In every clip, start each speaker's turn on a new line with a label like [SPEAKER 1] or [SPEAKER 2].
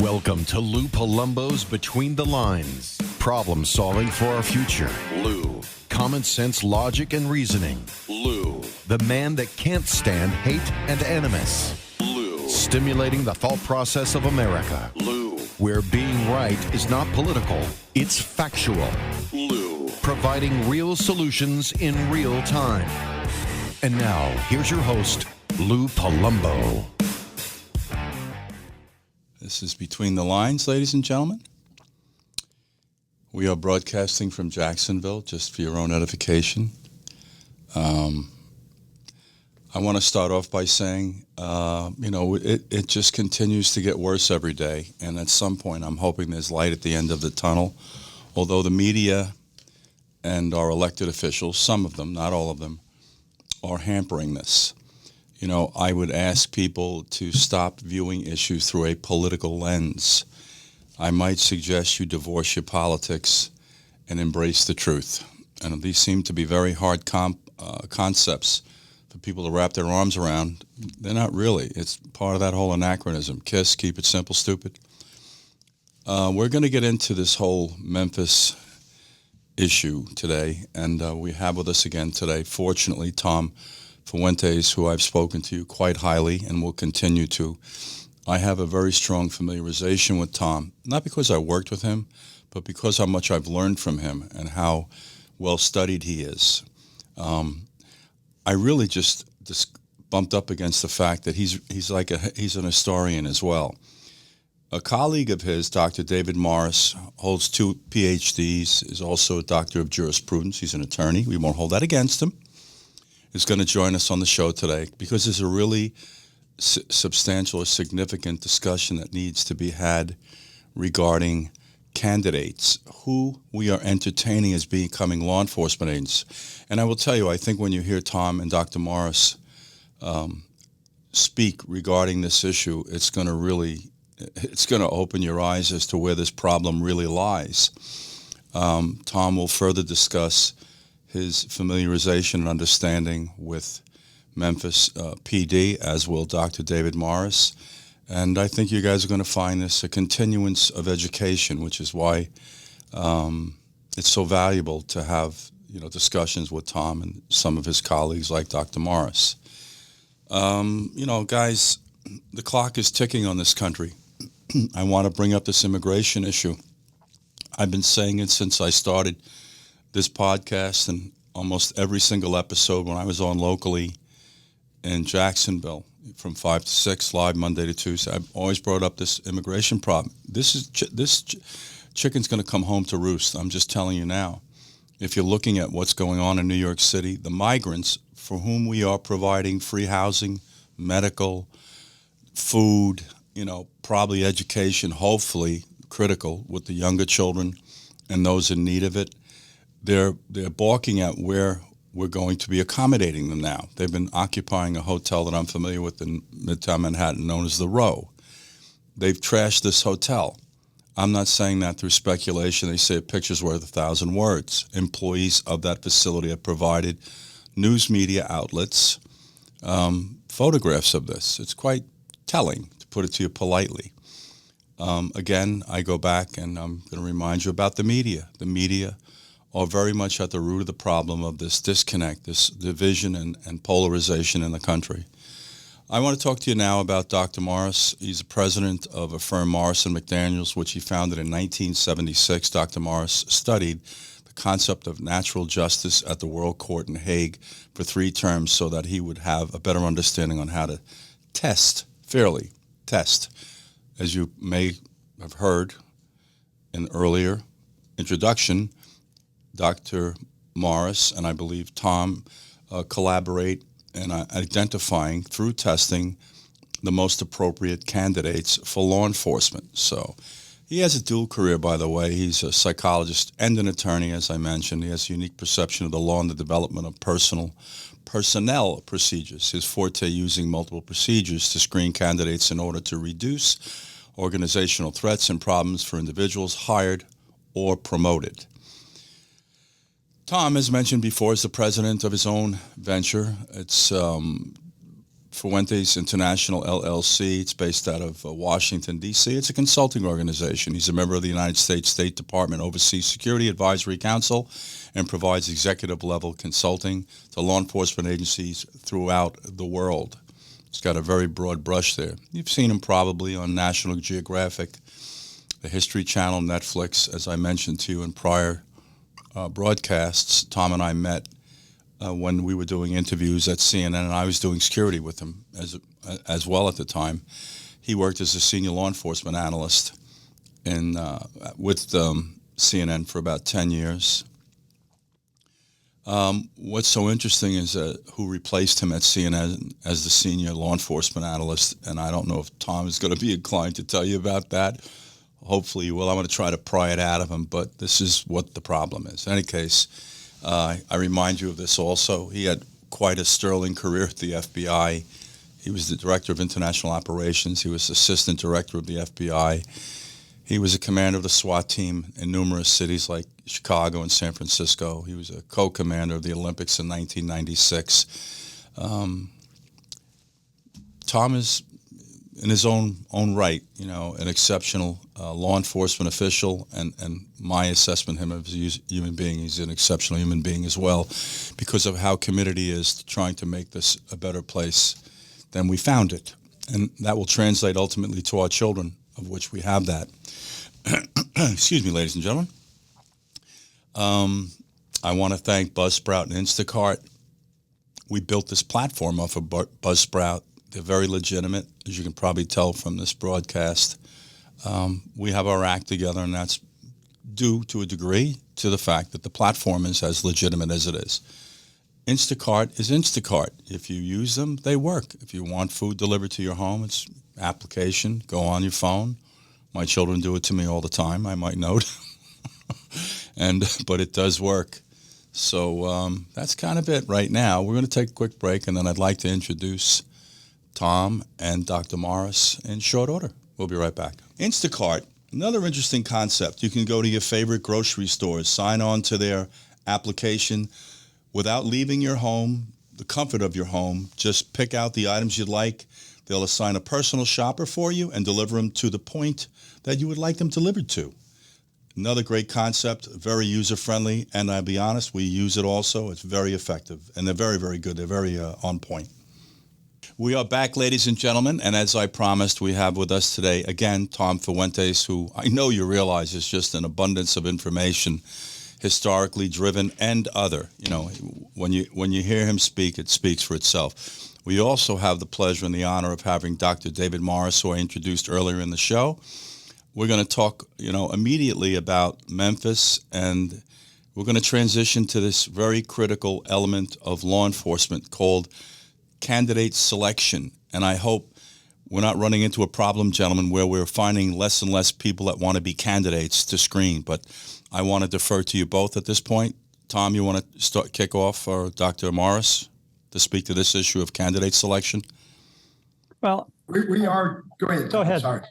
[SPEAKER 1] Welcome to Lou Palumbo's Between the Lines. Problem solving for our future. Lou. Common sense, logic, and reasoning. Lou. The man that can't stand hate and animus. Lou. Stimulating the thought process of America. Lou. Where being right is not political, it's factual. Lou. Providing real solutions in real time. And now, here's your host, Lou Palumbo.
[SPEAKER 2] This is Between the Lines, ladies and gentlemen. We are broadcasting from Jacksonville, just for your own edification. I want to start off by saying, it just continues to get worse every day. And at some point, I'm hoping there's light at the end of the tunnel. Although the media and our elected officials, some of them, not all of them, are hampering this. I would ask people to stop viewing issues through a political lens. I might suggest you divorce your politics and embrace the truth. And these seem to be very hard concepts for people to wrap their arms around. They're not really. It's part of that whole anachronism. KISS, keep it simple, stupid. We're going to get into this whole Memphis issue today, and we have with us again today, fortunately, Tom Fuentes, who I've spoken to quite highly and will continue to. I have a very strong familiarization with Tom, not because I worked with him, but because how much I've learned from him and how well studied he is. I really just bumped up against the fact that he's an historian as well. A colleague of his, Dr. David Morris, holds 2 PhDs, is also a doctor of jurisprudence. He's an attorney. We won't hold that against him. Is going to join us on the show today because there's a really substantial or significant discussion that needs to be had regarding candidates who we are entertaining as becoming law enforcement agents. And I will tell you, I think when you hear Tom and Dr. Morris speak regarding this issue, it's going to open your eyes as to where this problem really lies. Tom will further discuss his familiarization and understanding with Memphis PD, as will Dr. David Morris. And I think you guys are going to find this a continuance of education, which is why it's so valuable to have discussions with Tom and some of his colleagues like Dr. Morris. Guys, the clock is ticking on this country. I want to bring up this immigration issue. I've been saying it since I started this podcast and almost every single episode when I was on locally in Jacksonville from 5 to 6, live Monday to Tuesday. I've always brought up this immigration problem. This chicken's going to come home to roost. I'm just telling you now. If you're looking at what's going on in New York City, the migrants for whom we are providing free housing, medical, food, probably education, hopefully critical with the younger children and those in need of it, they're balking at where we're going to be accommodating them now. They've been occupying a hotel that I'm familiar with in Midtown Manhattan known as The Row. They've trashed this hotel. I'm not saying that through speculation. They say a picture's worth 1,000 words. Employees of that facility have provided news media outlets photographs of this. It's quite telling, to put it to you politely. Again, I go back and I'm going to remind you about the media. The media are very much at the root of the problem of this disconnect, this division and polarization in the country. I want to talk to you now about Dr. Morris. He's the president of a firm, Morris & McDaniels, which he founded in 1976. Dr. Morris studied the concept of natural justice at the World Court in Hague for 3 terms so that he would have a better understanding on how to fairly test. As you may have heard in earlier introduction, Dr. Morris and I believe Tom collaborate in identifying through testing the most appropriate candidates for law enforcement. So he has a dual career, by the way. He's a psychologist and an attorney, as I mentioned. He has a unique perception of the law and the development of personnel procedures. His forte using multiple procedures to screen candidates in order to reduce organizational threats and problems for individuals hired or promoted. Tom, as mentioned before, is the president of his own venture. It's Fuentes International LLC. It's based out of Washington, D.C. It's a consulting organization. He's a member of the United States State Department Overseas Security Advisory Council and provides executive-level consulting to law enforcement agencies throughout the world. He's got a very broad brush there. You've seen him probably on National Geographic, the History Channel, Netflix. As I mentioned to you in prior broadcasts, Tom and I met when we were doing interviews at CNN, and I was doing security with him as well at the time. He worked as a senior law enforcement analyst with CNN for about 10 years. What's so interesting is who replaced him at CNN as the senior law enforcement analyst, and I don't know if Tom is going to be inclined to tell you about that. Hopefully he will. I'm going to try to pry it out of him, but this is what the problem is. In any case, I remind you of this also. He had quite a sterling career at the FBI. He was the director of international operations. He was assistant director of the FBI. He was a commander of the SWAT team in numerous cities like Chicago and San Francisco. He was a co-commander of the Olympics in 1996. Tom is, in his own right, an exceptional law enforcement official, and my assessment of him as a human being, he's an exceptional human being as well, because of how committed he is to trying to make this a better place than we found it. And that will translate ultimately to our children, of which we have that. Excuse me, ladies and gentlemen. I want to thank Buzzsprout and Instacart. We built this platform off of Buzzsprout. They're very legitimate, as you can probably tell from this broadcast. We have our act together, and that's due to a degree to the fact that the platform is as legitimate as it is. Instacart is Instacart. If you use them, they work. If you want food delivered to your home, it's application. Go on your phone. My children do it to me all the time, I might note. But it does work. So that's kind of it right now. We're going to take a quick break, and then I'd like to introduce Tom and Dr. Morris in short order. We'll be right back. Instacart, another interesting concept. You can go to your favorite grocery stores, sign on to their application without leaving your home, the comfort of your home. Just pick out the items you'd like. They'll assign a personal shopper for you and deliver them to the point that you would like them delivered to. Another great concept, very user-friendly, and I'll be honest, we use it also. It's very effective, and they're very, very good. They're very on point. We are back, ladies and gentlemen, and as I promised, we have with us today, again, Tom Fuentes, who I know you realize is just an abundance of information, historically driven and other. When you hear him speak, it speaks for itself. We also have the pleasure and the honor of having Dr. David Morris, who I introduced earlier in the show. We're going to talk, immediately about Memphis, and we're going to transition to this very critical element of law enforcement called candidate selection. And I hope we're not running into a problem, gentlemen, where we're finding less and less people that want to be candidates to screen. But I want to defer to you both at this point. Tom, you want to kick off, or Dr. Morris, to speak to this issue of candidate selection?
[SPEAKER 3] Well,
[SPEAKER 4] we are. Go ahead.
[SPEAKER 3] Go ahead.
[SPEAKER 4] Sorry.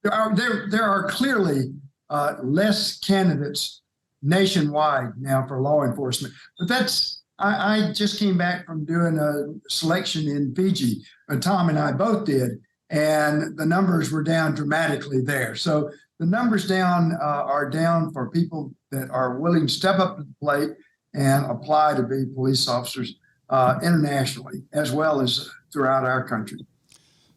[SPEAKER 4] There are clearly less candidates nationwide now for law enforcement, but that's. I just came back from doing a selection in Fiji. Tom and I both did, and the numbers were down dramatically there. So the numbers are down for people that are willing to step up to the plate and apply to be police officers internationally, as well as throughout our country.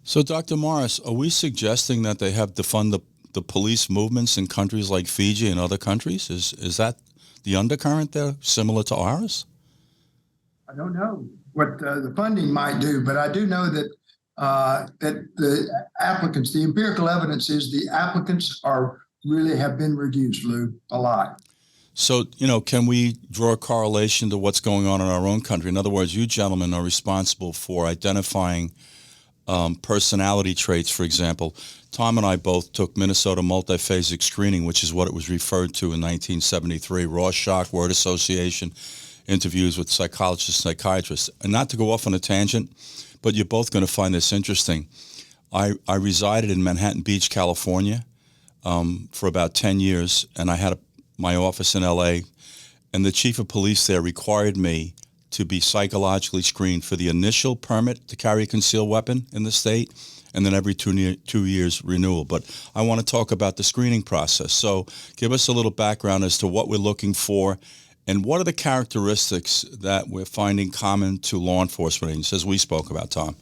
[SPEAKER 2] So, Dr. Morris, are we suggesting that they have defund the police movements in countries like Fiji and other countries? Is that the undercurrent there, similar to ours?
[SPEAKER 4] I don't know what the funding might do, but I do know that that the applicants, the empirical evidence is the applicants have been reduced, Lou, a lot.
[SPEAKER 2] So, can we draw a correlation to what's going on in our own country? In other words, you gentlemen are responsible for identifying personality traits, for example. Tom and I both took Minnesota multiphasic screening, which is what it was referred to in 1973, Rorschach word association, interviews with psychologists, psychiatrists. And not to go off on a tangent, but you're both going to find this interesting. I resided in Manhattan Beach, California, for about 10 years, and I had my office in L.A., and the chief of police there required me to be psychologically screened for the initial permit to carry a concealed weapon in the state, and then every 2 years renewal. But I want to talk about the screening process. So give us a little background as to what we're looking for and what are the characteristics that we're finding common to law enforcement agents, as we spoke about, Tom.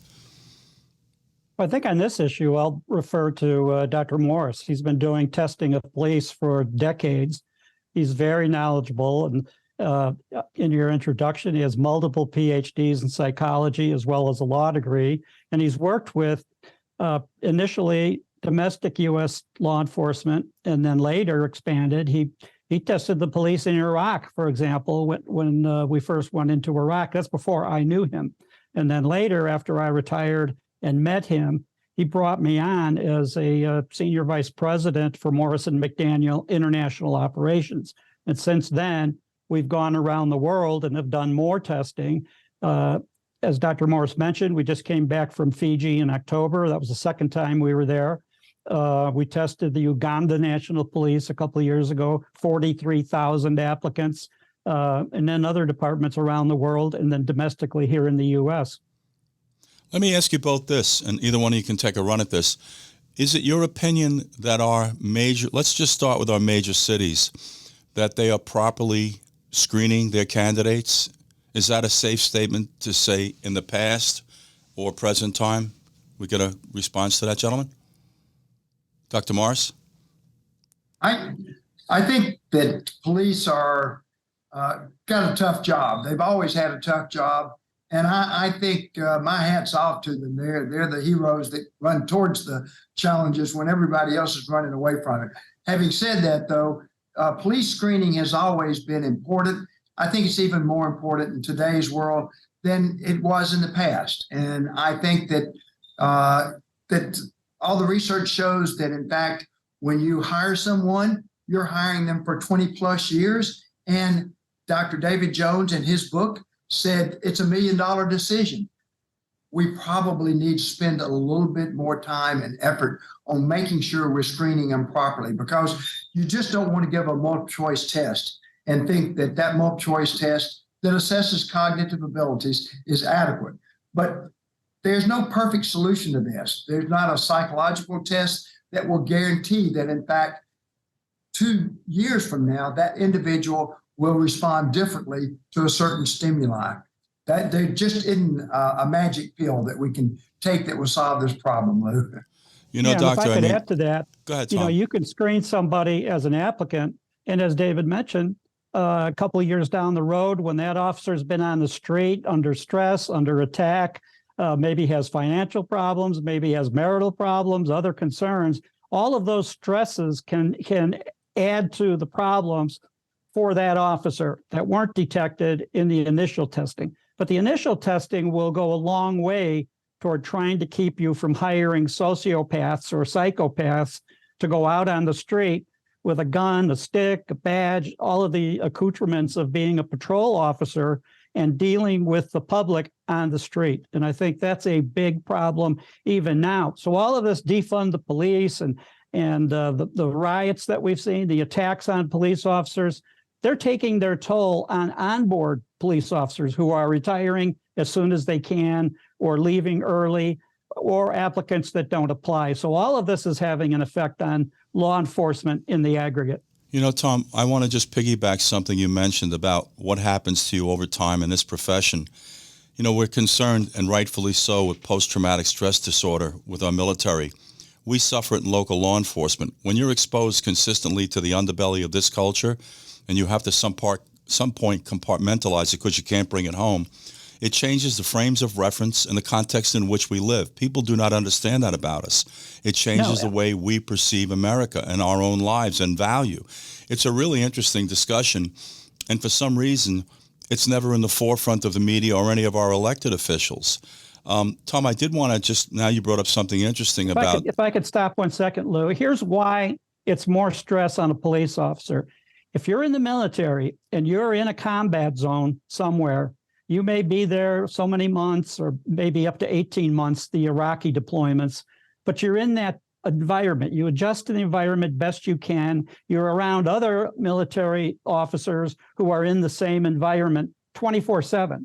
[SPEAKER 3] I think on this issue, I'll refer to Dr. Morris. He's been doing testing of police for decades. He's very knowledgeable. And in your introduction, he has multiple PhDs in psychology as well as a law degree. And he's worked with initially domestic U.S. law enforcement and then later expanded. He tested the police in Iraq, for example, when we first went into Iraq. That's before I knew him. And then later, after I retired and met him, he brought me on as a senior vice president for Morrison McDaniel International Operations. And since then, we've gone around the world and have done more testing. As Dr. Morris mentioned, we just came back from Fiji in October. That was the second time we were there. We tested the Uganda National Police a couple of years ago, 43,000 applicants, and then other departments around the world, and then domestically here in the U.S.
[SPEAKER 2] Let me ask you both this, and either one of you can take a run at this. Is it your opinion that our major, let's just start with our major cities, that they are properly screening their candidates? Is that a safe statement to say in the past or present time? We get a response to that, gentlemen? Dr. Morris?
[SPEAKER 4] I think that police are got a tough job. They've always had a tough job. And I think my hat's off to them. They're the heroes that run towards the challenges when everybody else is running away from it. Having said that, though, police screening has always been important. I think it's even more important in today's world than it was in the past. And I think that that all the research shows that, in fact, when you hire someone, you're hiring them for 20 plus years. And Dr. David Jones in his book said it's $1 million decision. We probably need to spend a little bit more time and effort on making sure we're screening them properly, because you just don't want to give a multiple choice test and think that that multiple choice test that assesses cognitive abilities is adequate. But there's no perfect solution to this. There's not a psychological test that will guarantee that, in fact, 2 years from now, that individual will respond differently to a certain stimuli. That there just isn't a magic pill that we can take that will solve this problem, Lou.
[SPEAKER 2] You know,
[SPEAKER 3] Yeah,
[SPEAKER 2] Doctor,
[SPEAKER 3] if I could add to that,
[SPEAKER 2] go ahead, Tom.
[SPEAKER 3] you can screen somebody as an applicant, and as David mentioned, a couple of years down the road, when that officer's been on the street under stress, under attack, maybe has financial problems, maybe has marital problems, other concerns, all of those stresses can add to the problems for that officer that weren't detected in the initial testing. But the initial testing will go a long way toward trying to keep you from hiring sociopaths or psychopaths to go out on the street with a gun, a stick, a badge, all of the accoutrements of being a patrol officer and dealing with the public on the street. And I think that's a big problem even now. So all of this defund the police and the riots that we've seen, the attacks on police officers, they're taking their toll on onboard police officers who are retiring as soon as they can or leaving early, or applicants that don't apply. So all of this is having an effect on law enforcement in the aggregate.
[SPEAKER 2] You know, Tom, I want to just piggyback something you mentioned about what happens to you over time in this profession. You know, we're concerned, and rightfully so, with post-traumatic stress disorder with our military. We suffer it in local law enforcement. When you're exposed consistently to the underbelly of this culture, and you have to some point compartmentalize it because you can't bring it home, it changes the frames of reference and the context in which we live. People do not understand that about us. It changes the way we perceive America and our own lives and value. It's a really interesting discussion, and for some reason, it's never in the forefront of the media or any of our elected officials. Tom, I did want to just, now you brought up something interesting about...
[SPEAKER 3] If I could stop 1 second, Lou. Here's why it's more stress on a police officer. If you're in the military and you're in a combat zone somewhere, you may be there so many months or maybe up to 18 months, the Iraqi deployments, but you're in that environment. You adjust to the environment best you can. You're around other military officers who are in the same environment 24/7.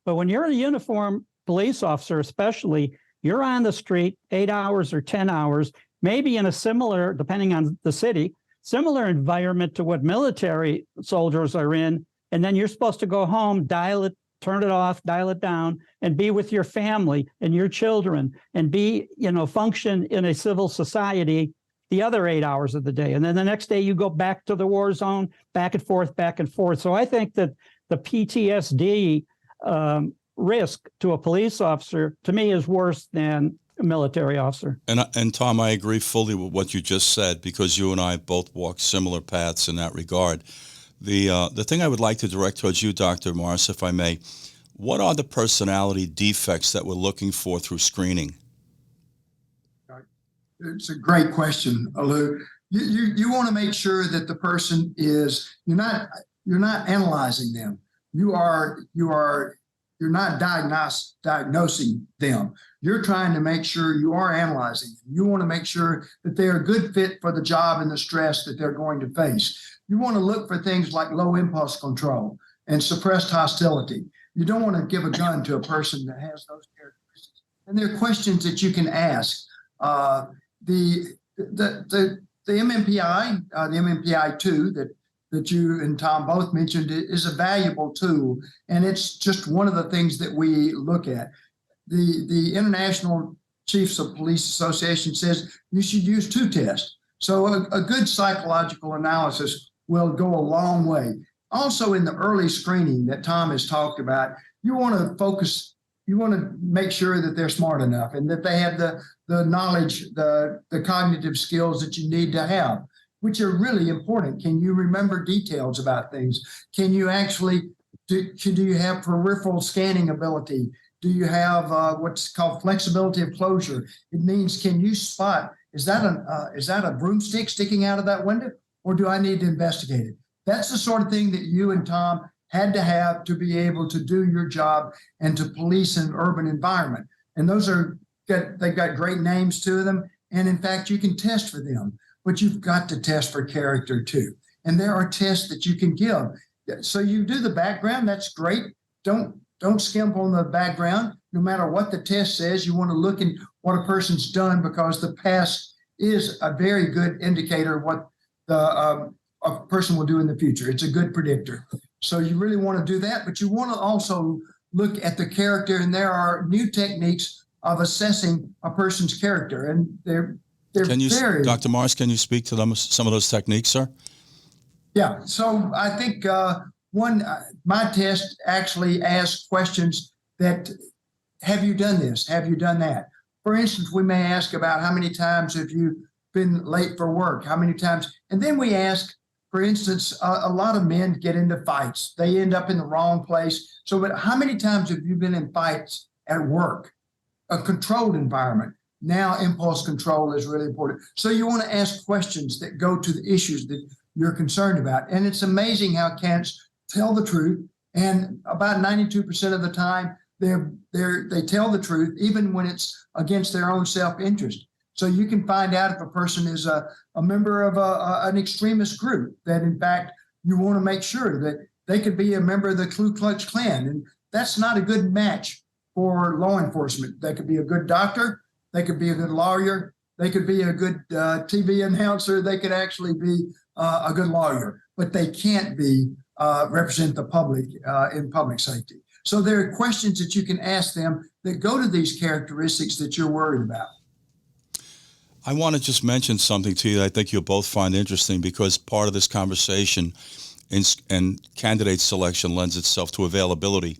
[SPEAKER 3] But when you're a uniformed police officer, especially, you're on the street 8 hours or 10 hours, maybe in a similar, depending on the city, similar environment to what military soldiers are in. And then you're supposed to go home, dial it, turn it off, dial it down, and be with your family and your children and be, function in a civil society the other 8 hours of the day. And then the next day you go back to the war zone, back and forth, back and forth. So I think that the PTSD risk to a police officer, to me, is worse than a military officer.
[SPEAKER 2] And Tom, I agree fully with what you just said, because you and I both walk similar paths in that regard. The thing I would like to direct towards you, Dr. Morris, if I may, what are the personality defects that we're looking for through screening?
[SPEAKER 4] It's a great question, Lou. You want to make sure that the person is, you're not analyzing them. You're not diagnosing them. You're trying to make sure you are analyzing them. You want to make sure that they're a good fit for the job and the stress that they're going to face. You want to look for things like low impulse control and suppressed hostility. You don't want to give a gun to a person that has those characteristics. And there are questions that you can ask. The MMPI, the MMPI-2 that you and Tom both mentioned, is a valuable tool, and it's just one of the things that we look at. The International Chiefs of Police Association says you should use 2 tests. So a good psychological analysis will go a long way. Also, in the early screening that Tom has talked about, you want to focus, you want to make sure that they're smart enough and that they have the knowledge, the cognitive skills that you need to have, which are really important. Can you remember details about things? Can you actually, do you have peripheral scanning ability? Do you have what's called flexibility of closure? It means, can you spot, is that a broomstick sticking out of that window, or do I need to investigate it? That's the sort of thing that you and Tom had to have to be able to do your job and to police an urban environment. And those they've got great names to them. And in fact, you can test for them, but you've got to test for character too. And there are tests that you can give. So you do the background, that's great. Don't skimp on the background. No matter what the test says, you want to look at what a person's done, because the past is a very good indicator of what a person will do in the future. It's a good predictor. So you really want to do that, but you want to also look at the character, and there are new techniques of assessing a person's character, and they're very.
[SPEAKER 2] Dr. Morris, can you speak to some of those techniques, sir?
[SPEAKER 4] Yeah. So I think my test actually asks questions that, have you done this? Have you done that? For instance, we may ask about how many times have you been late for work? How many times? And then we ask, for instance, a lot of men get into fights. They end up in the wrong place. So, but how many times have you been in fights at work? A controlled environment. Now, impulse control is really important. So you want to ask questions that go to the issues that you're concerned about. And it's amazing how cats tell the truth. And about 92% of the time, they tell the truth, even when it's against their own self-interest. So you can find out if a person is a member of an extremist group, that in fact, you want to make sure that they could be a member of the Ku Klux Klan. And that's not a good match for law enforcement. They could be a good doctor. They could be a good lawyer. They could be a good TV announcer. They could actually be a good lawyer, but they can't represent the public in public safety. So there are questions that you can ask them that go to these characteristics that you're worried about.
[SPEAKER 2] I want to just mention something to you that I think you'll both find interesting, because part of this conversation and candidate selection lends itself to availability.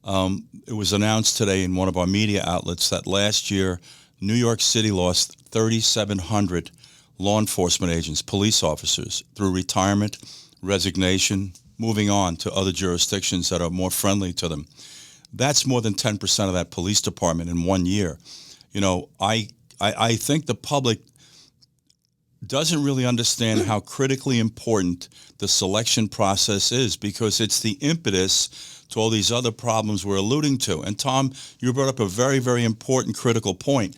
[SPEAKER 2] It was announced today in one of our media outlets that last year, New York City lost 3,700 law enforcement agents, police officers, through retirement, resignation, moving on to other jurisdictions that are more friendly to them. That's more than 10% of that police department in 1 year. You know, I think the public doesn't really understand how critically important the selection process is, because it's the impetus to all these other problems we're alluding to. And Tom, you brought up a very, very important critical point.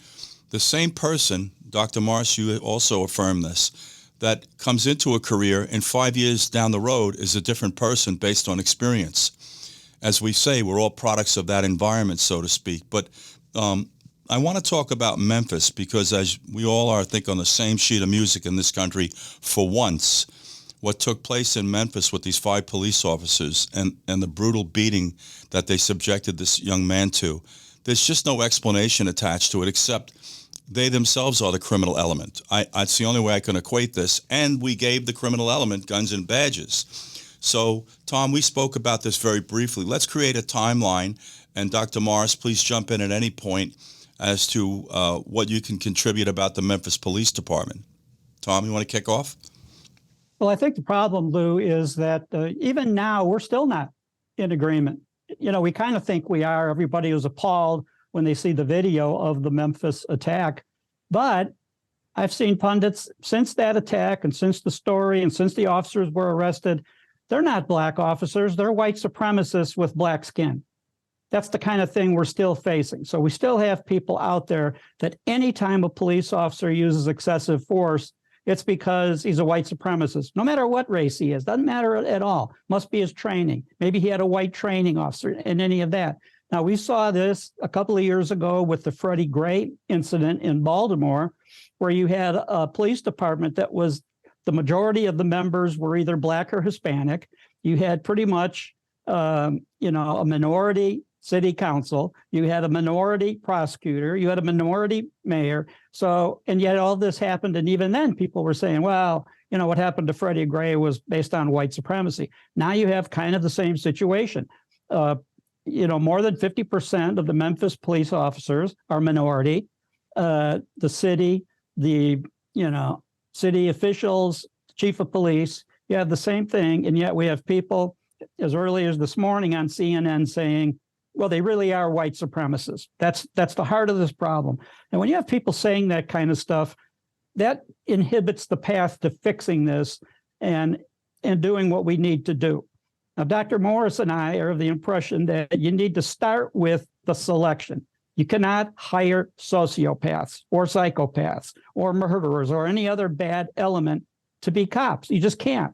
[SPEAKER 2] The same person, Dr. Morris, you also affirm this, that comes into a career and 5 years down the road is a different person based on experience. as we say, we're all products of that environment, so to speak. But I want to talk about Memphis because, as we all are, I think, on the same sheet of music in this country for once. What took place in Memphis with these 5 police officers and the brutal beating that they subjected this young man to, there's just no explanation attached to it except they themselves are the criminal element. It's the only way I can equate this. And we gave the criminal element guns and badges. So, Tom, we spoke about this very briefly. Let's create a timeline. And Dr. Morris, please jump in at any point as to what you can contribute about the Memphis Police Department. Tom, you want to kick off?
[SPEAKER 3] Well, I think the problem, Lou, is that even now we're still not in agreement. You know, we kind of think we are. Everybody was appalled when they see the video of the Memphis attack. But I've seen pundits since that attack and since the story and since the officers were arrested, they're not black officers. They're white supremacists with black skin. That's the kind of thing we're still facing. So we still have people out there that anytime a police officer uses excessive force, it's because he's a white supremacist, no matter what race he is. Doesn't matter at all. Must be his training. Maybe he had a white training officer and any of that. Now, we saw this a couple of years ago with the Freddie Gray incident in Baltimore, where you had a police department that was the majority of the members were either black or Hispanic. You had pretty much, a minority city council. You had a minority prosecutor. You had a minority mayor. So, and yet all this happened. And even then people were saying, well, what happened to Freddie Gray was based on white supremacy. Now you have kind of the same situation. More than 50% of the Memphis police officers are minority. The city, city officials, chief of police, you have the same thing. And yet we have people as early as this morning on CNN saying, well, they really are white supremacists. That's the heart of this problem. And when you have people saying that kind of stuff, that inhibits the path to fixing this and doing what we need to do. Now, Dr. Morris and I are of the impression that you need to start with the selection. You cannot hire sociopaths or psychopaths or murderers or any other bad element to be cops. You just can't.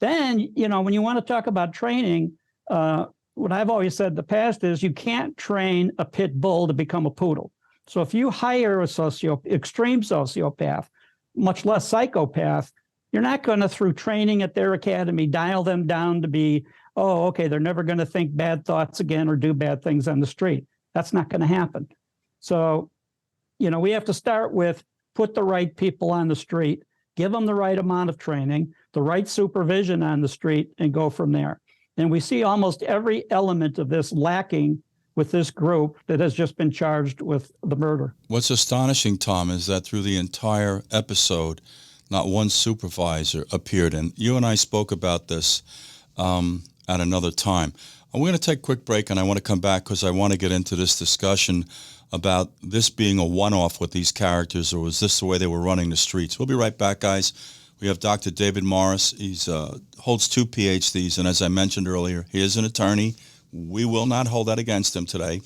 [SPEAKER 3] Then, when you want to talk about training, what I've always said in the past is you can't train a pit bull to become a poodle. So if you hire a extreme sociopath, much less psychopath, you're not going to, through training at their academy, dial them down to be, they're never going to think bad thoughts again or do bad things on the street. That's not going to happen. So, we have to start with put the right people on the street, give them the right amount of training, the right supervision on the street, and go from there. And we see almost every element of this lacking with this group that has just been charged with the murder.
[SPEAKER 2] What's astonishing, Tom, is that through the entire episode, not one supervisor appeared. And you and I spoke about this at another time. We're going to take a quick break, and I want to come back because I want to get into this discussion about this being a one-off with these characters, or was this the way they were running the streets? We'll be right back, guys. We have Dr. David Morris. He holds 2 PhDs, and as I mentioned earlier, he is an attorney. We will not hold that against him today.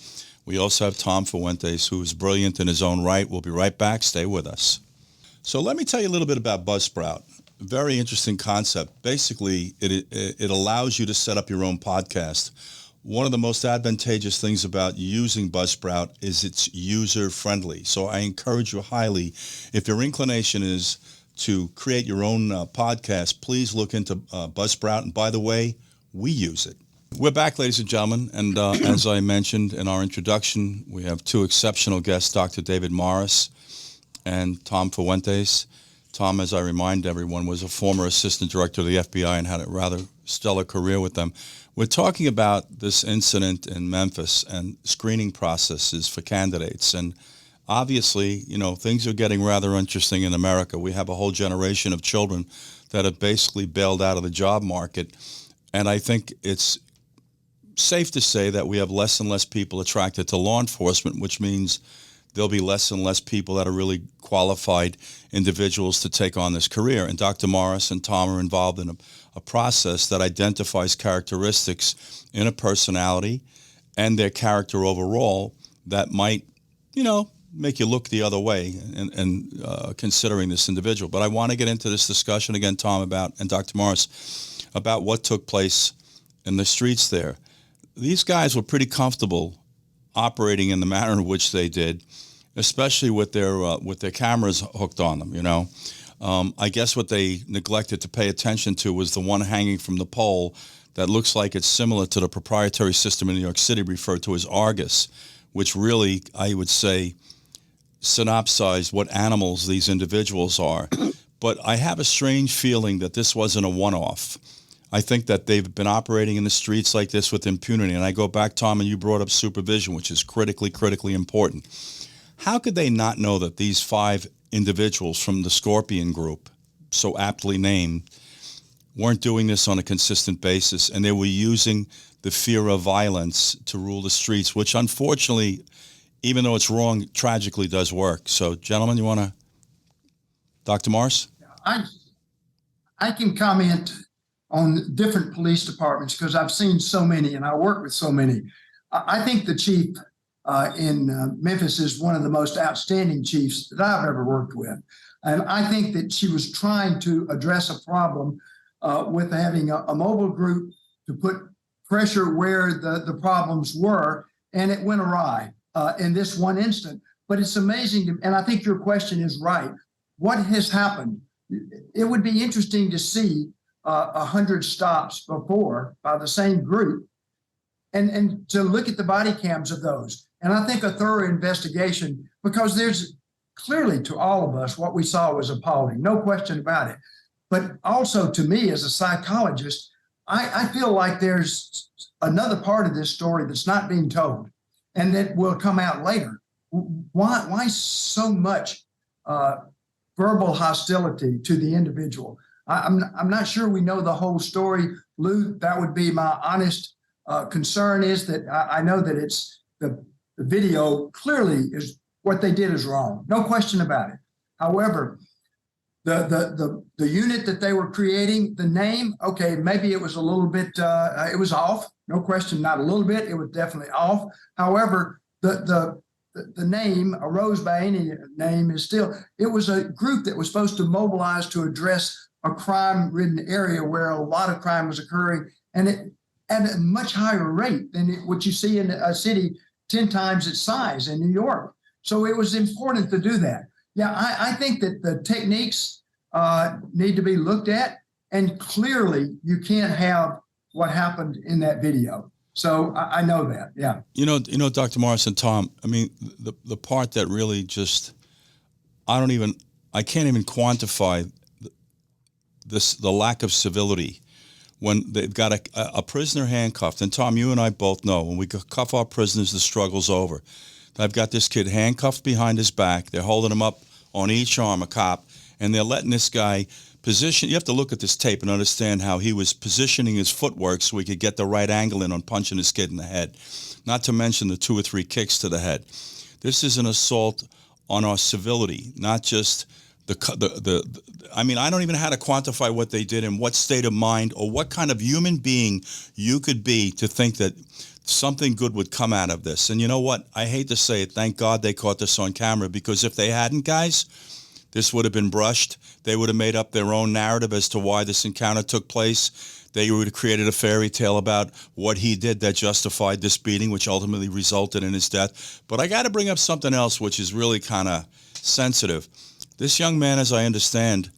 [SPEAKER 2] We also have Tom Fuentes, who is brilliant in his own right. We'll be right back. Stay with us. So let me tell you a little bit about Buzzsprout. Very interesting concept. Basically, it allows you to set up your own podcast. One of the most advantageous things about using Buzzsprout is it's user-friendly. So I encourage you highly, if your inclination is to create your own podcast, please look into Buzzsprout. And by the way, we use it. We're back, ladies and gentlemen. And as I mentioned in our introduction, we have 2 exceptional guests, Dr. David Morris and Tom Fuentes. Tom, as I remind everyone, was a former assistant director of the FBI and had a rather stellar career with them. We're talking about this incident in Memphis and screening processes for candidates. And obviously, things are getting rather interesting in America. We have a whole generation of children that have basically bailed out of the job market. And I think it's safe to say that we have less and less people attracted to law enforcement, which means there'll be less and less people that are really qualified individuals to take on this career. And Dr. Morris and Tom are involved in a process that identifies characteristics in a personality and their character overall that might, make you look the other way and considering this individual. But I want to get into this discussion again, Tom, and Dr. Morris, about what took place in the streets there. these guys were pretty comfortable operating in the manner in which they did, especially with their cameras hooked on them. I guess what they neglected to pay attention to was the one hanging from the pole that looks like it's similar to the proprietary system in New York City referred to as Argus, which really, I would say, synopsized what animals these individuals are. But I have a strange feeling that this wasn't a one-off. I think that they've been operating in the streets like this with impunity. And I go back, Tom, and you brought up supervision, which is critically important. How could they not know that these 5 individuals from the Scorpion group, so aptly named, weren't doing this on a consistent basis, and they were using the fear of violence to rule the streets, which unfortunately, even though it's wrong, tragically does work. So, gentlemen, you want to, Dr. Morris?
[SPEAKER 4] I can comment on different police departments because I've seen so many and I work with so many. I think the chief in Memphis is one of the most outstanding chiefs that I've ever worked with. And I think that she was trying to address a problem with having a mobile group to put pressure where the problems were, and it went awry in this one instant. But it's amazing, and I think your question is right. What has happened? It would be interesting to see 100 stops before by the same group and to look at the body cams of those. And I think a thorough investigation, because there's clearly to all of us what we saw was appalling, no question about it. But also to me as a psychologist, I feel like there's another part of this story that's not being told and that will come out later. Why so much verbal hostility to the individual? I'm not sure we know the whole story, Lou. That would be my honest concern, is that I know that it's the video clearly is what they did is wrong. No question about it. However, the unit that they were creating, the name, okay, maybe it was a little bit, it was off. No question, not a little bit. It was definitely off. However, the name, a rose by any name, is still, it was a group that was supposed to mobilize to address a crime-ridden area where a lot of crime was occurring, and it at a much higher rate than what you see in a city 10 times its size in New York. So it was important to do that. Yeah, I think that the techniques need to be looked at, and clearly you can't have what happened in that video. So I know that, yeah.
[SPEAKER 2] You know, Dr. Morris and Tom, I mean, the part that really just, I can't even quantify the lack of civility when they've got a prisoner handcuffed. And Tom, you and I both know when we cuff our prisoners, the struggle's over. I've got this kid handcuffed behind his back. They're holding him up on each arm, a cop, and they're letting this guy position. You have to look at this tape and understand how he was positioning his footwork so he could get the right angle in on punching this kid in the head, not to mention the 2 or 3 kicks to the head. This is an assault on our civility, not just I mean, I don't even know how to quantify what they did and what state of mind or what kind of human being you could be to think that something good would come out of this. And you know what? I hate to say it. Thank God they caught this on camera, because if they hadn't, guys, this would have been brushed. They would have made up their own narrative as to why this encounter took place. They would have created a fairy tale about what he did that justified this beating, which ultimately resulted in his death. But I got to bring up something else, which is really kind of sensitive. This young man, as I understand,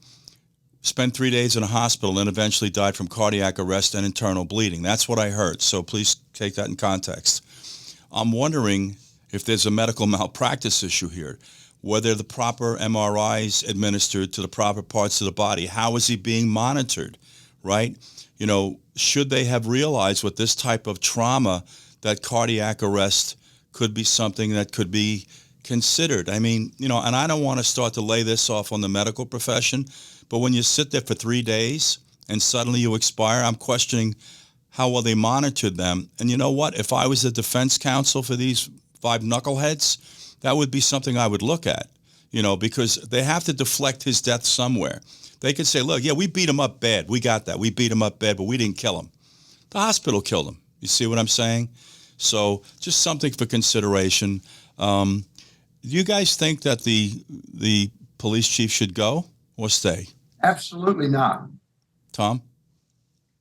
[SPEAKER 2] spent 3 days in a hospital and eventually died from cardiac arrest and internal bleeding. That's what I heard, so please take that in context. I'm wondering if there's a medical malpractice issue here, whether the proper MRIs administered to the proper parts of the body. How is he being monitored, right? You know, should they have realized with this type of trauma that cardiac arrest could be something that could be considered? I mean, you know, and I don't want to start to lay this off on the medical profession, but when you sit there for 3 days and suddenly you expire, I'm questioning how well they monitored them. And you know what? If I was the defense counsel for these 5 knuckleheads, that would be something I would look at, you know, because they have to deflect his death somewhere. They could say, look, yeah, we beat him up bad. We got that. We beat him up bad, but we didn't kill him. The hospital killed him. You see what I'm saying? So just something for consideration. Do you guys think that the police chief should go or stay?
[SPEAKER 4] Absolutely not.
[SPEAKER 2] Tom?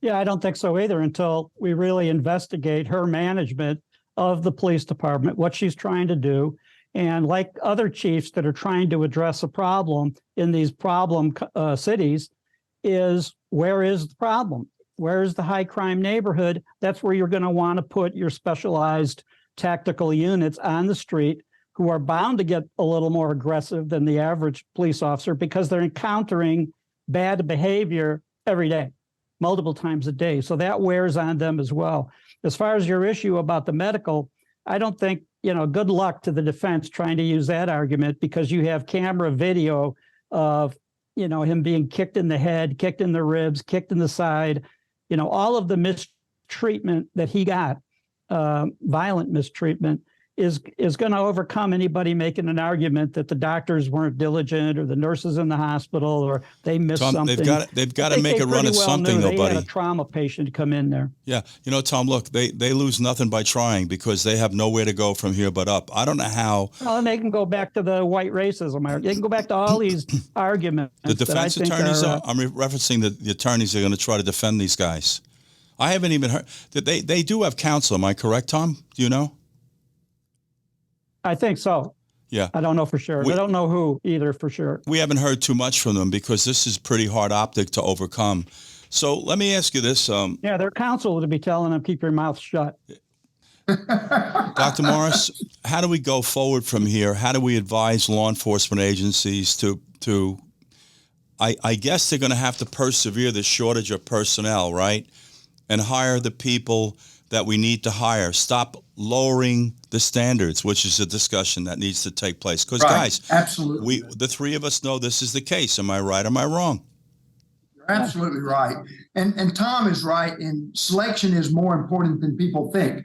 [SPEAKER 3] Yeah, I don't think so either until we really investigate her management of the police department, what she's trying to do. And like other chiefs that are trying to address a problem in these problem cities, is where is the problem? Where is the high crime neighborhood? That's where you're going to want to put your specialized tactical units on the street, who are bound to get a little more aggressive than the average police officer because they're encountering bad behavior every day, multiple times a day. So that wears on them as well. As far as your issue about the medical, I don't think, good luck to the defense trying to use that argument, because you have camera video of, him being kicked in the head, kicked in the ribs, kicked in the side, all of the mistreatment that he got, violent mistreatment, is going to overcome anybody making an argument that the doctors weren't diligent or the nurses in the hospital or they missed
[SPEAKER 2] Tom,
[SPEAKER 3] something.
[SPEAKER 2] They've got to make a run at something, though, buddy.
[SPEAKER 3] They had a trauma patient come in there.
[SPEAKER 2] Yeah. Tom, look, they lose nothing by trying, because they have nowhere to go from here but up. I don't know how.
[SPEAKER 3] Well, and they can go back to the white racism. They can go back to all these arguments.
[SPEAKER 2] The defense attorneys I'm referencing the attorneys are going to try to defend these guys. I haven't even heard that they do have counsel. Am I correct, Tom? Do you know?
[SPEAKER 3] I think so.
[SPEAKER 2] Yeah.
[SPEAKER 3] I don't know for sure. I don't know who either for sure.
[SPEAKER 2] We haven't heard too much from them because this is pretty hard optic to overcome. So let me ask you this.
[SPEAKER 3] Yeah, their counsel would be telling them, keep your mouth shut.
[SPEAKER 2] Dr. Morris, how do we go forward from here? How do we advise law enforcement agencies to I guess they're going to have to persevere the shortage of personnel, right? And hire the people that we need to hire. Stop lowering the standards, which is a discussion that needs to take place. Because, guys,
[SPEAKER 4] absolutely,
[SPEAKER 2] the three of us know this is the case. Am I right? Am I wrong?
[SPEAKER 4] You're absolutely right. And Tom is right. And selection is more important than people think.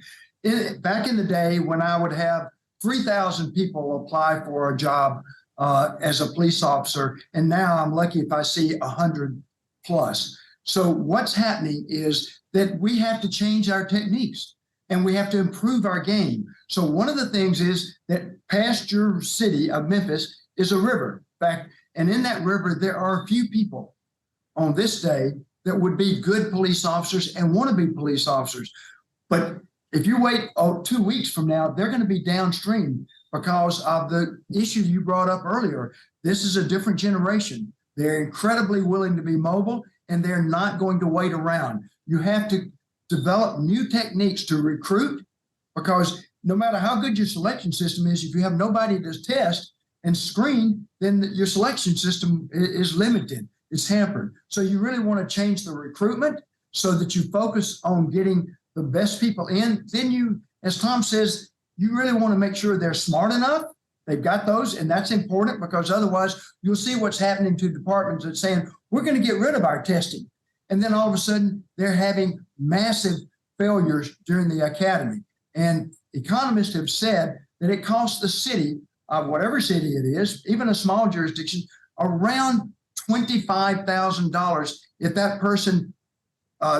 [SPEAKER 4] Back in the day when I would have 3,000 people apply for a job as a police officer, and now I'm lucky if I see 100 plus. So what's happening is that we have to change our techniques and we have to improve our game. So one of the things is that past your city of Memphis is a river. In fact, and in that river, there are a few people on this day that would be good police officers and want to be police officers. But if you wait 2 weeks from now, they're going to be downstream because of the issue you brought up earlier. This is a different generation. They're incredibly willing to be mobile, and they're not going to wait around. You have to develop new techniques to recruit, because no matter how good your selection system is, if you have nobody to test and screen, then your selection system is limited. It's hampered. So you really want to change the recruitment so that you focus on getting the best people in. Then you, as Tom says, you really want to make sure they're smart enough. They've got those, and that's important, because otherwise you'll see what's happening to departments that's saying, we're going to get rid of our testing. And then all of a sudden they're having massive failures during the academy. And economists have said that it costs the city, whatever city it is, even a small jurisdiction, around $25,000 if that person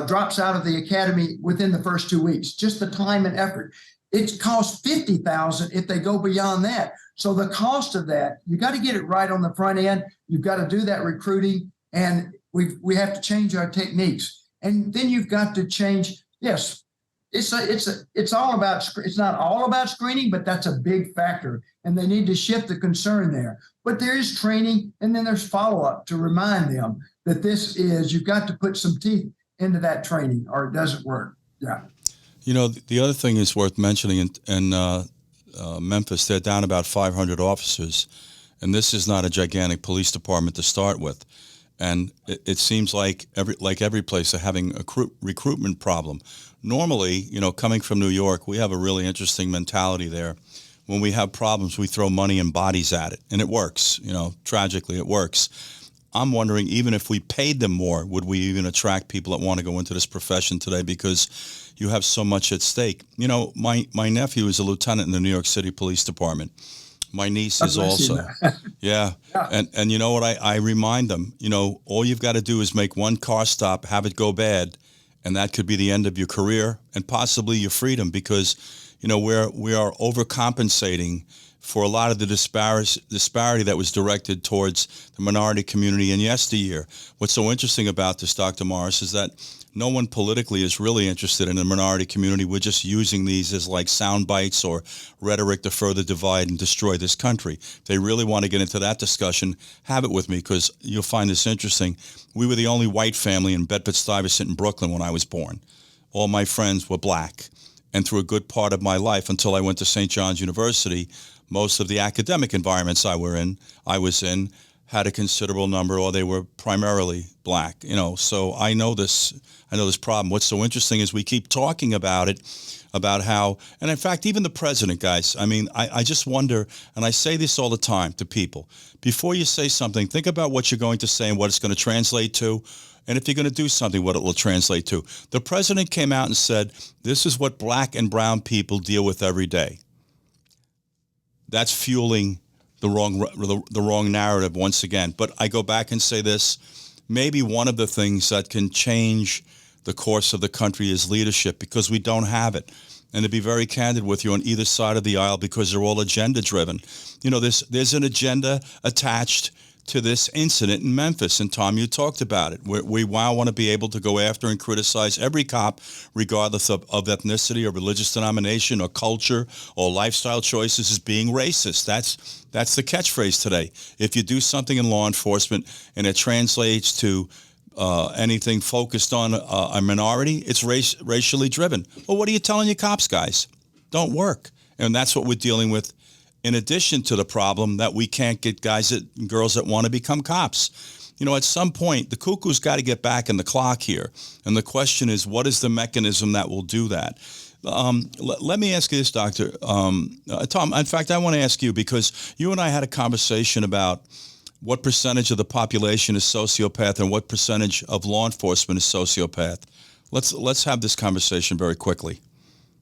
[SPEAKER 4] drops out of the academy within the first 2 weeks, just the time and effort. It costs $50,000 if they go beyond that. So the cost of that, you got to get it right on the front end. You've got to do that recruiting, and we have to change our techniques. And then you've got to change. Yes, it's all about. It's not all about screening, but that's a big factor, and they need to shift the concern there. But there is training, and then there's follow-up to remind them that you've got to put some teeth into that training, or it doesn't work. Yeah.
[SPEAKER 2] The other thing is worth mentioning in Memphis, they're down about 500 officers, and this is not a gigantic police department to start with. And it seems like every place they're having a recruitment problem. Normally, coming from New York, we have a really interesting mentality there. When we have problems, we throw money and bodies at it, and it works. Tragically, it works. I'm wondering, even if we paid them more, would we even attract people that want to go into this profession today? Because you have so much at stake. My nephew is a lieutenant in the New York City Police Department. My niece is also. Yeah. And you know what? I remind them, all you've got to do is make one car stop, have it go bad, and that could be the end of your career and possibly your freedom, because, we are overcompensating for a lot of the disparity that was directed towards the minority community in yesteryear. What's so interesting about this, Dr. Morris, is that no one politically is really interested in the minority community. We're just using these as like sound bites or rhetoric to further divide and destroy this country. If they really want to get into that discussion, have it with me, because you'll find this interesting. We were the only white family in Bedford-Stuyvesant in Brooklyn when I was born. All my friends were black. And through a good part of my life, until I went to St. John's University, most of the academic environments I was in, had a considerable number, or they were primarily black. So I know this problem. What's so interesting is we keep talking about it, about how, and in fact, even the president, guys, I just wonder, and I say this all the time to people, before you say something, think about what you're going to say and what it's going to translate to. And if you're going to do something, what it will translate to. The president came out and said, this is what black and brown people deal with every day. That's fueling the wrong narrative once again. But I go back and say this, maybe one of the things that can change the course of the country is leadership, because we don't have it. And to be very candid with you, on either side of the aisle, because they're all agenda driven. There's an agenda attached to this incident in Memphis. And Tom, you talked about it. We now want to be able to go after and criticize every cop, regardless of ethnicity or religious denomination or culture or lifestyle choices, as being racist. That's the catchphrase today. If you do something in law enforcement and it translates to anything focused on a minority, it's racially driven. Well, what are you telling your cops, guys? Don't work. And that's what we're dealing with, in addition to the problem that we can't get guys and girls that want to become cops. At some point, the cuckoo's got to get back in the clock here. And the question is, what is the mechanism that will do that? Let me ask you this, Doctor. Tom, in fact, I want to ask you, because you and I had a conversation about what percentage of the population is sociopath and what percentage of law enforcement is sociopath. Let's have this conversation very quickly.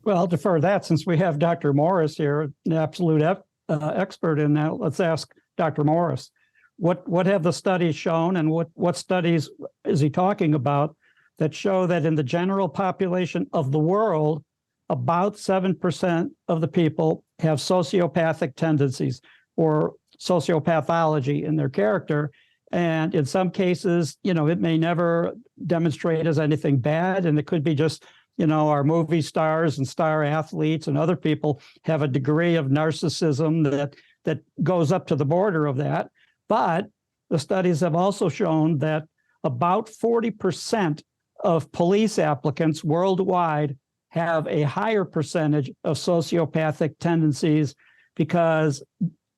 [SPEAKER 3] Well, I'll defer that since we have Dr. Morris here, an absolute expert in that. Let's ask Dr. Morris, what have the studies shown, and what studies is he talking about that show that in the general population of the world, about 7% of the people have sociopathic tendencies or sociopathology in their character. And in some cases, it may never demonstrate as anything bad, and it could be just our movie stars and star athletes and other people have a degree of narcissism that goes up to the border of that. But the studies have also shown that about 40% of police applicants worldwide have a higher percentage of sociopathic tendencies, because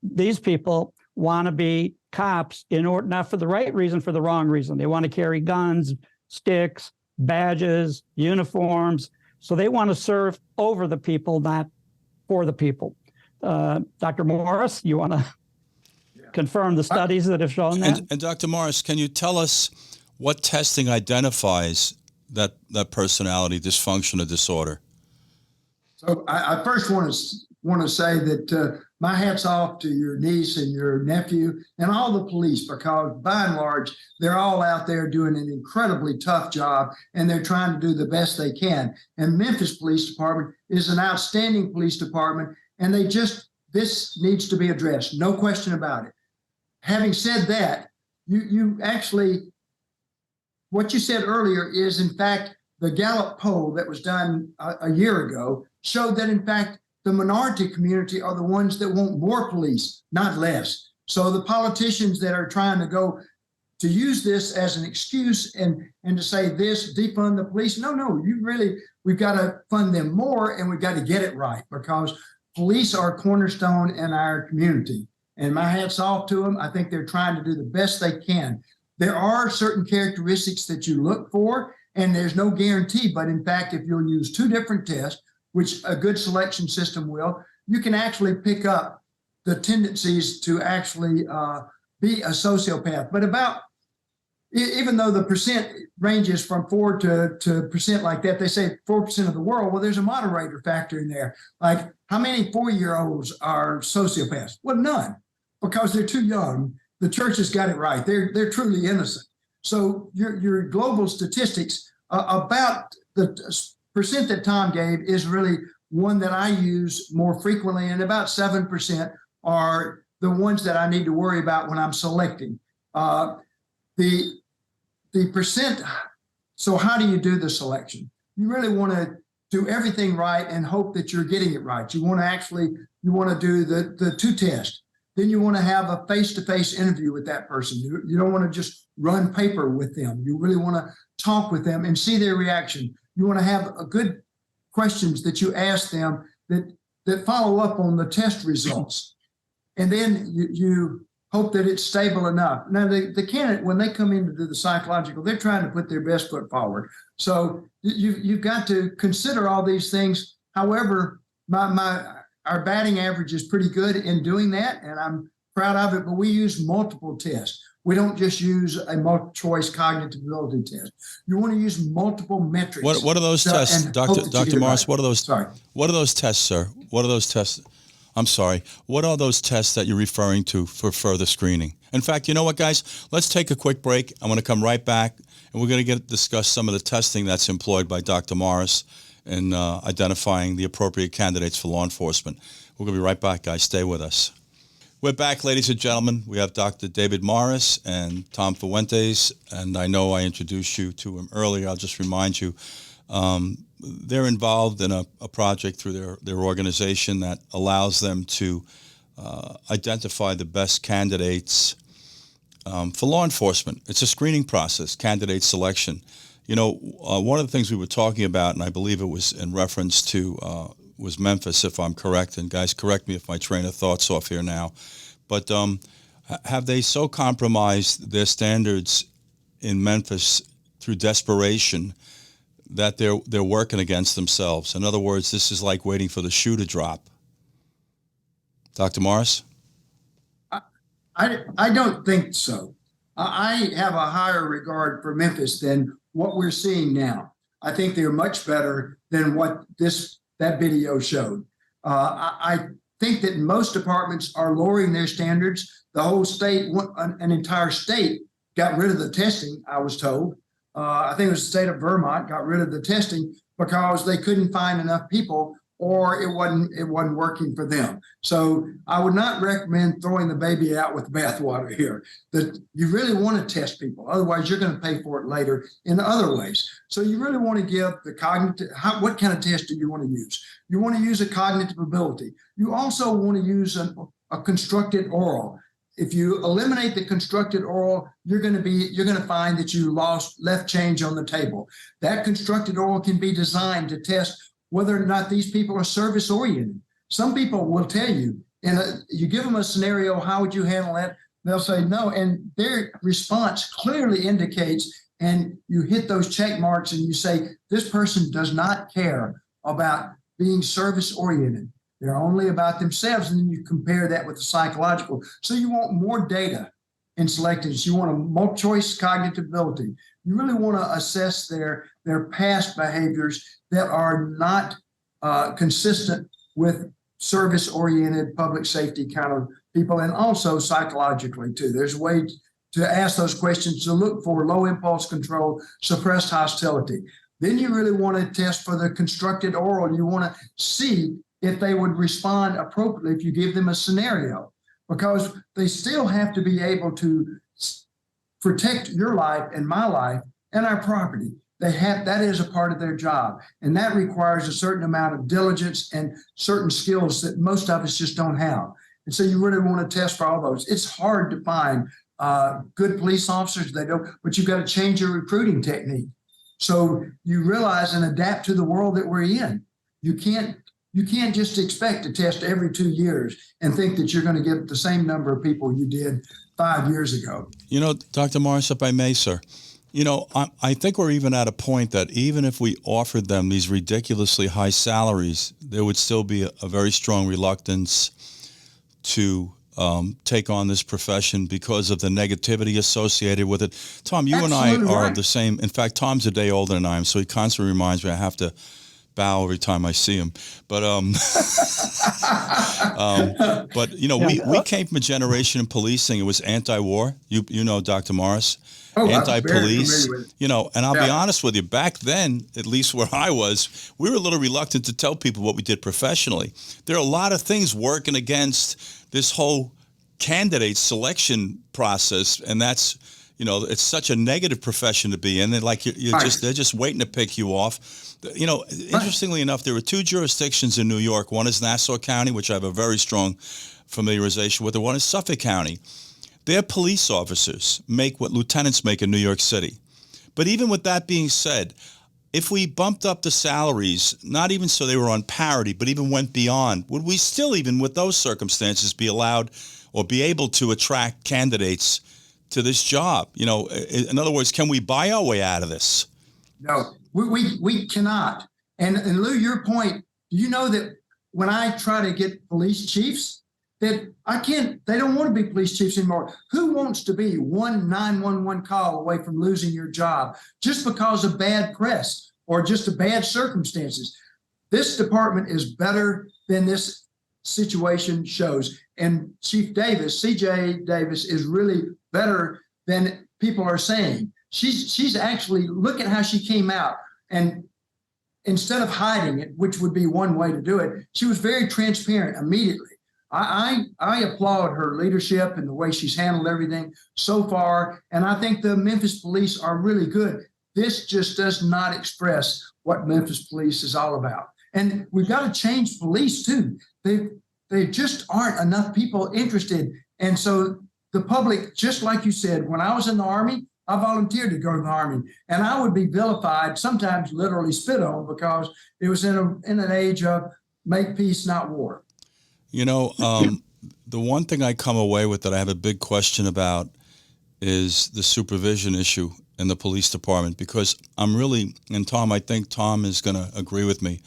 [SPEAKER 3] these people want to be cops in order, not for the right reason, for the wrong reason. They want to carry guns, sticks, badges, uniforms. So they want to serve over the people, not for the people. Dr. Morris, you want to confirm the studies that have shown that?
[SPEAKER 2] And Dr. Morris, can you tell us what testing identifies that personality dysfunction or disorder?
[SPEAKER 4] So I first want to say that my hat's off to your niece and your nephew and all the police, because by and large, they're all out there doing an incredibly tough job, and they're trying to do the best they can. And Memphis Police Department is an outstanding police department, and this needs to be addressed. No question about it. Having said that, you actually, what you said earlier is, in fact, the Gallup poll that was done a year ago showed that, in fact, the minority community are the ones that want more police, not less. So the politicians that are trying to use this as an excuse and to say this, defund the police. No, we've got to fund them more, and we've got to get it right, because police are a cornerstone in our community. And my hat's off to them. I think they're trying to do the best they can. There are certain characteristics that you look for, and there's no guarantee. But in fact, if you'll use two different tests, which a good selection system will, you can actually pick up the tendencies to actually be a sociopath. But even though the percent ranges from 4 to percent like that, they say 4% of the world. Well, there's a moderator factor in there. Like, how many 4-year-olds are sociopaths? Well, none, because they're too young. The church has got it right. They're truly innocent. So your global statistics about the percent that Tom gave is really one that I use more frequently, and about 7% are the ones that I need to worry about when I'm selecting. The percent. So how do you do the selection? You really want to do everything right and hope that you're getting it right. You want to do the two tests. Then you want to have a face-to-face interview with that person. You don't want to just run paper with them. You really want to talk with them and see their reaction. You want to have a good questions that you ask them that follow up on the test results. And then you hope that it's stable enough. Now, the candidate, when they come in to do the psychological, they're trying to put their best foot forward. So you've got to consider all these things. However, our batting average is pretty good in doing that, and I'm proud of it, but we use multiple tests. We don't just use a multiple choice cognitive ability test. You want to use multiple metrics.
[SPEAKER 2] What are those tests, Dr. Morris? What are those?
[SPEAKER 4] Sorry.
[SPEAKER 2] What are those tests, sir? What are those tests? I'm sorry. What are those tests that you're referring to for further screening? In fact, you know what, guys? Let's take a quick break. I'm going to come right back, and we're going to discuss some of the testing that's employed by Dr. Morris in identifying the appropriate candidates for law enforcement. We're going to be right back, guys. Stay with us. We're back, ladies and gentlemen. We have Dr. David Morris and Tom Fuentes, and I know I introduced you to him earlier. I'll just remind you, they're involved in a project through their organization that allows them to identify the best candidates for law enforcement. It's a screening process, candidate selection. You know, one of the things we were talking about, and I believe it was in reference to was Memphis, if I'm correct, and guys, correct me if my train of thought's off here now, but have they so compromised their standards in Memphis through desperation that they're working against themselves? In other words, this is like waiting for the shoe to drop. Dr. Morris?
[SPEAKER 4] I don't think so. I have a higher regard for Memphis than what we're seeing now. I think they're much better than what that video showed. I think that most departments are lowering their standards. The whole state, an entire state, got rid of the testing, I was told. I think it was the state of Vermont got rid of the testing because they couldn't find enough people, or it wasn't working for them. So I would not recommend throwing the baby out with the bathwater here. That you really want to test people, otherwise you're going to pay for it later in other ways. So you really want to give the cognitive. What kind of test do you want to use? You want to use a cognitive ability. You also want to use a constructed oral. If you eliminate the constructed oral, you're going to find that you left change on the table. That constructed oral can be designed to test whether or not these people are service oriented. Some people will tell you, you give them a scenario, how would you handle that? They'll say no, and their response clearly indicates, and you hit those check marks and you say, this person does not care about being service oriented. They're only about themselves, and then you compare that with the psychological. So you want more data in selecting. You want a multi-choice cognitive ability. You really want to assess their past behaviors that are not consistent with service-oriented public safety kind of people, and also psychologically too. There's a way to ask those questions to look for low impulse control, suppressed hostility. Then you really want to test for the constructed oral. You want to see if they would respond appropriately if you give them a scenario, because they still have to be able to protect your life and my life and our property. That is a part of their job, and that requires a certain amount of diligence and certain skills that most of us just don't have. And so you really want to test for all those. It's hard to find good police officers. They don't, but you've got to change your recruiting technique. So you realize and adapt to the world that we're in. You can't just expect to test every 2 years and think that you're going to get the same number of people you did 5 years ago.
[SPEAKER 2] You know, Dr. Morris, if I may, sir, you know, I think we're even at a point that even if we offered them these ridiculously high salaries, there would still be a very strong reluctance to take on this profession because of the negativity associated with it. Tom, you
[SPEAKER 4] Absolutely
[SPEAKER 2] and I are
[SPEAKER 4] right.
[SPEAKER 2] the same. In fact, Tom's a day older than I am, so he constantly reminds me I have to bow every time I see him. But but you know, we came from a generation in policing. It was anti-war. You know, Dr. Morris.
[SPEAKER 4] Oh,
[SPEAKER 2] Anti-police, you know, and I'll be honest with you, back then, at least where I was, we were a little reluctant to tell people what we did professionally. There are a lot of things working against this whole candidate selection process, and that's, it's such a negative profession to be in. And like they're just waiting to pick you off. Interestingly enough, there are two jurisdictions in New York. One is Nassau County, which I have a very strong familiarization with. The one is Suffolk County. Their police officers make what lieutenants make in New York City. But even with that being said, if we bumped up the salaries, not even so they were on parity, but even went beyond, would we still, even with those circumstances, be allowed or be able to attract candidates to this job? In other words, can we buy our way out of this?
[SPEAKER 4] No, we cannot. And Lou, your point, do you know that when I try to get police chiefs, that they don't want to be police chiefs anymore. Who wants to be one 911 call away from losing your job just because of bad press or just of bad circumstances? This department is better than this situation shows. And Chief Davis, CJ Davis, is really better than people are saying. She's actually, look at how she came out, and instead of hiding it, which would be one way to do it, she was very transparent immediately. I applaud her leadership and the way she's handled everything so far. And I think the Memphis police are really good. This just does not express what Memphis police is all about. And we've got to change police too. They just aren't enough people interested. And so the public, just like you said, when I was in the Army, I volunteered to go to the Army, and I would be vilified, sometimes literally spit on, because it was in an age of make peace, not war.
[SPEAKER 2] The one thing I come away with that I have a big question about is the supervision issue in the police department, because and Tom, I think Tom is going to agree with me.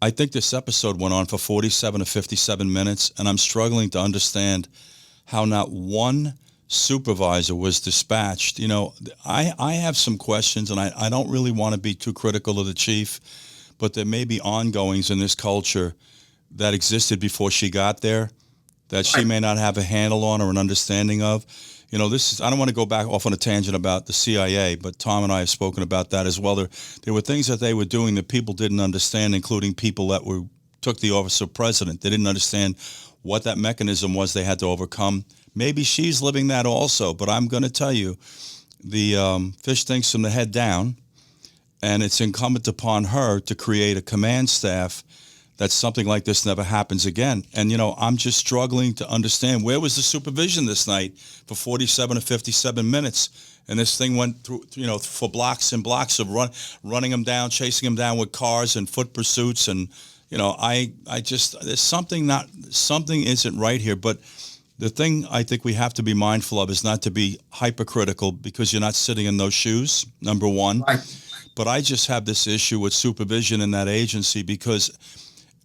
[SPEAKER 2] I think this episode went on for 47 to 57 minutes, and I'm struggling to understand how not one supervisor was dispatched. I have some questions, and I don't really want to be too critical of the chief, but there may be ongoings in this culture that existed before she got there that she may not have a handle on or an understanding of. I don't want to go back off on a tangent about the CIA, but Tom and I have spoken about that as well. There were things that they were doing that people didn't understand, including people that took the office of president. They didn't understand what that mechanism was they had to overcome. Maybe she's living that also, but I'm going to tell you, the fish stinks from the head down, and it's incumbent upon her to create a command staff that something like this never happens again. And, I'm just struggling to understand, where was the supervision this night for 47 to 57 minutes? And this thing went through, for blocks and blocks of running them down, chasing them down with cars and foot pursuits. And, I just, there's something isn't right here. But the thing I think we have to be mindful of is not to be hypercritical, because you're not sitting in those shoes, number one.
[SPEAKER 4] Right.
[SPEAKER 2] But I just have this issue with supervision in that agency, because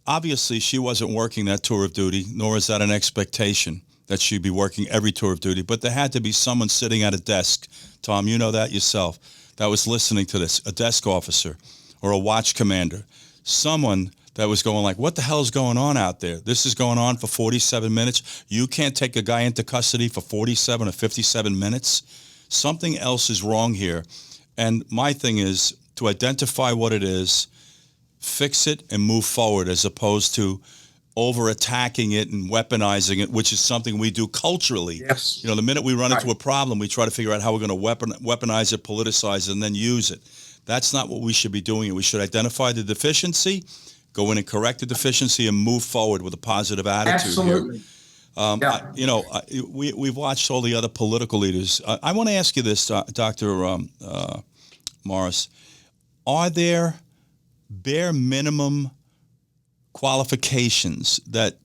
[SPEAKER 2] obviously she wasn't working that tour of duty, nor is that an expectation that she'd be working every tour of duty. But there had to be someone sitting at a desk, Tom, you know that yourself, that was listening to this, a desk officer or a watch commander, someone that was going like, what the hell is going on out there? This is going on for 47 minutes. You can't take a guy into custody for 47 or 57 minutes. Something else is wrong here. And my thing is to identify what it is, fix it, and move forward, as opposed to over-attacking it and weaponizing it, which is something we do culturally.
[SPEAKER 4] Yes.
[SPEAKER 2] The minute we run into a problem, we try to figure out how we're going to weaponize it, politicize it, and then use it. That's not what we should be doing. We should identify the deficiency, go in and correct the deficiency, and move forward with a positive attitude.
[SPEAKER 4] Absolutely.
[SPEAKER 2] Here. We've watched all the other political leaders. I want to ask you this, Dr. Morris. Are there bare minimum qualifications that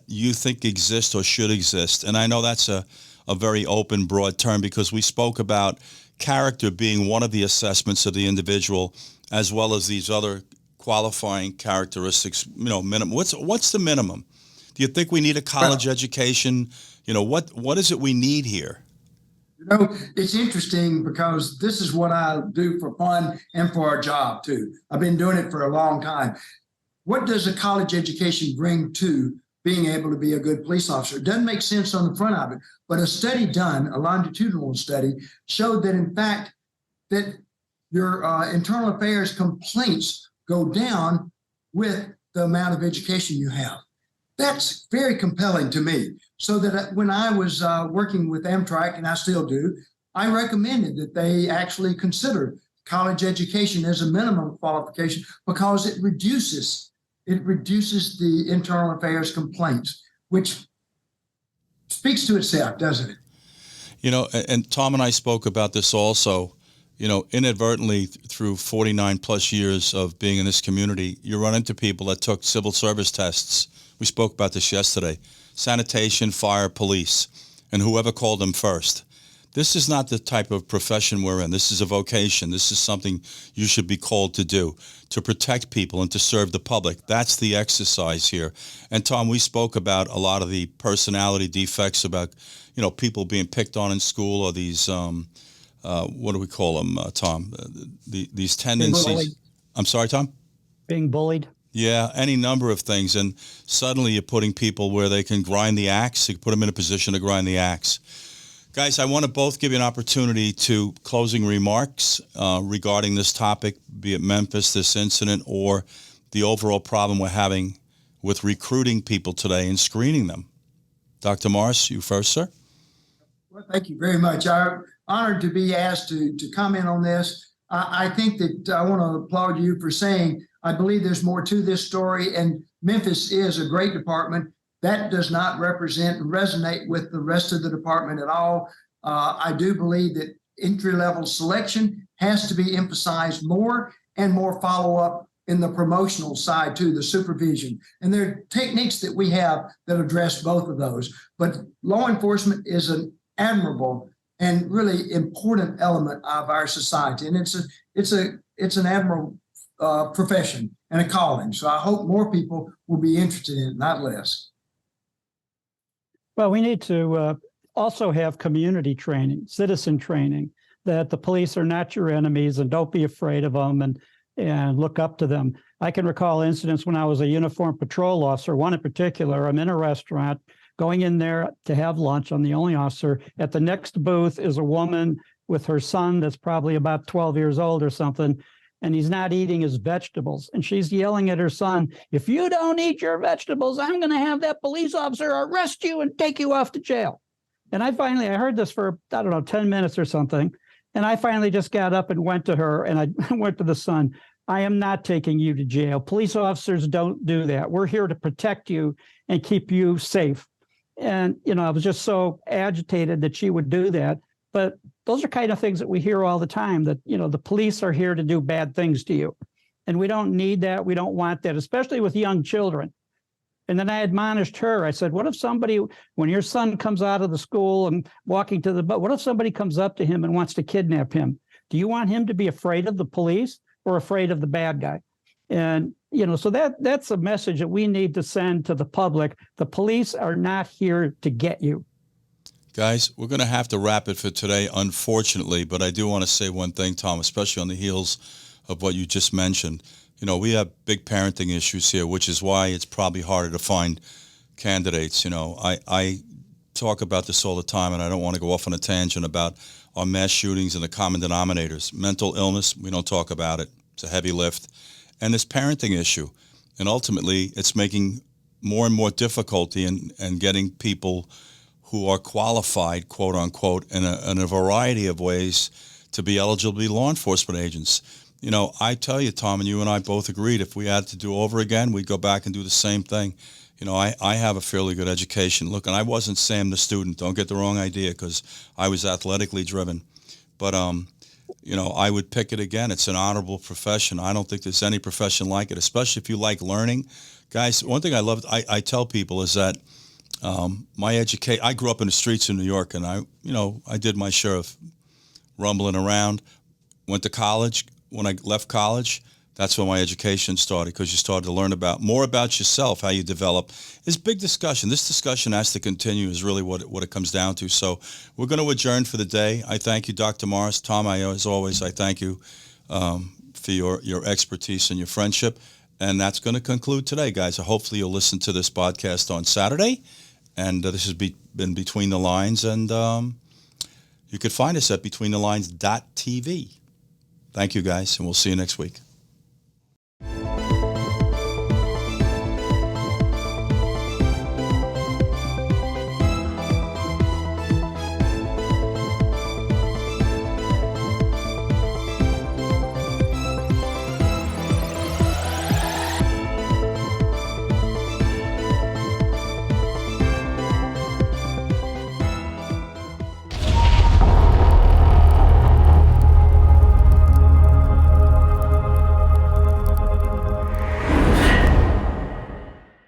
[SPEAKER 2] you think exist or should exist? And I know that's a very open, broad term, because we spoke about character being one of the assessments of the individual, as well as these other qualifying characteristics. Minimum. What's the minimum? Do you think we need a college education? What is it we need here?
[SPEAKER 4] It's interesting, because this is what I do for fun and for our job too. I've been doing it for a long time. What does a college education bring to being able to be a good police officer? It doesn't make sense on the front of it, but a study done, a longitudinal study, showed that in fact that your internal affairs complaints go down with the amount of education you have. That's very compelling to me. So that when I was working with Amtrak, and I still do, I recommended that they actually consider college education as a minimum qualification because it reduces the internal affairs complaints, which speaks to itself, doesn't it?
[SPEAKER 2] You know, and Tom and I spoke about this also. You know, inadvertently through 49 plus years of being in this community, you run into people that took civil service tests. We spoke about this yesterday. Sanitation, fire, police, and whoever called them first. This is not the type of profession we're in. This is a vocation. This is something you should be called to do, to protect people and to serve the public. That's the exercise here. And Tom, we spoke about a lot of the personality defects about, you know, people being picked on in school, or these, what do we call them, Tom? These tendencies. I'm sorry, Tom?
[SPEAKER 3] Being bullied.
[SPEAKER 2] Yeah, any number of things. And suddenly you're putting people where they can grind the axe. You put them in a position to grind the axe. Guys, I want to both give you an opportunity to closing remarks regarding this topic, be it Memphis, this incident, or the overall problem we're having with recruiting people today and screening them. Dr. Morris, you first, sir.
[SPEAKER 4] Well, thank you very much. I'm honored to be asked to comment on this. I think that I want to applaud you for saying, I believe there's more to this story, and Memphis is a great department. That does not represent and resonate with the rest of the department at all. I do believe that entry-level selection has to be emphasized more, and more follow-up in the promotional side too, the supervision. And there are techniques that we have that address both of those. But law enforcement is an admirable and really important element of our society, and it's an admirable profession and a calling. So I hope more people will be interested in it, not less.
[SPEAKER 3] Well, we need to also have community training, citizen training, that the police are not your enemies and don't be afraid of them and look up to them. I can recall incidents when I was a uniformed patrol officer, one in particular. I'm in a restaurant, going in there to have lunch. I'm the only officer. At the next booth is a woman with her son that's probably about 12 years old or something, and he's not eating his vegetables. And she's yelling at her son, "If you don't eat your vegetables, I'm going to have that police officer arrest you and take you off to jail." And I heard this for, 10 minutes or something. And I finally just got up and went to her, and I went to the son. "I am not taking you to jail. Police officers don't do that. We're here to protect you and keep you safe." And, I was just so agitated that she would do that. But those are kind of things that we hear all the time, that, the police are here to do bad things to you. And we don't need that. We don't want that, especially with young children. And then I admonished her. I said, what if somebody, when your son comes out of the school and walking to the boat, what if somebody comes up to him and wants to kidnap him? Do you want him to be afraid of the police or afraid of the bad guy? And, so that's a message that we need to send to the public. The police are not here to get you.
[SPEAKER 2] Guys, we're going to have to wrap it for today, unfortunately, but I do want to say one thing, Tom, especially on the heels of what you just mentioned. We have big parenting issues here, which is why it's probably harder to find candidates. I talk about this all the time, and I don't want to go off on a tangent about our mass shootings and the common denominators. Mental illness, we don't talk about it. It's a heavy lift. And this parenting issue. And ultimately, it's making more and more difficulty in getting people who are qualified, quote unquote, in a variety of ways to be eligible to be law enforcement agents. I tell you, Tom, and you and I both agreed, if we had to do over again, we'd go back and do the same thing. I have a fairly good education. Look, and I wasn't Sam the student. Don't get the wrong idea, because I was athletically driven. But, I would pick it again. It's an honorable profession. I don't think there's any profession like it, especially if you like learning. Guys, one thing I love, I tell people is that I grew up in the streets of New York, and I did my share of rumbling around. Went to college. When I left college, that's when my education started, because you started to learn more about yourself, how you develop. It's big discussion. This discussion has to continue is really what it comes down to. So we're going to adjourn for the day. I thank you, Dr. Morris. Tom, as always, I thank you for your expertise and your friendship. And that's going to conclude today, guys. So hopefully you'll listen to this podcast on Saturday. And this has been Between the Lines. And you could find us at betweenthelines.tv. Thank you, guys, and we'll see you next week.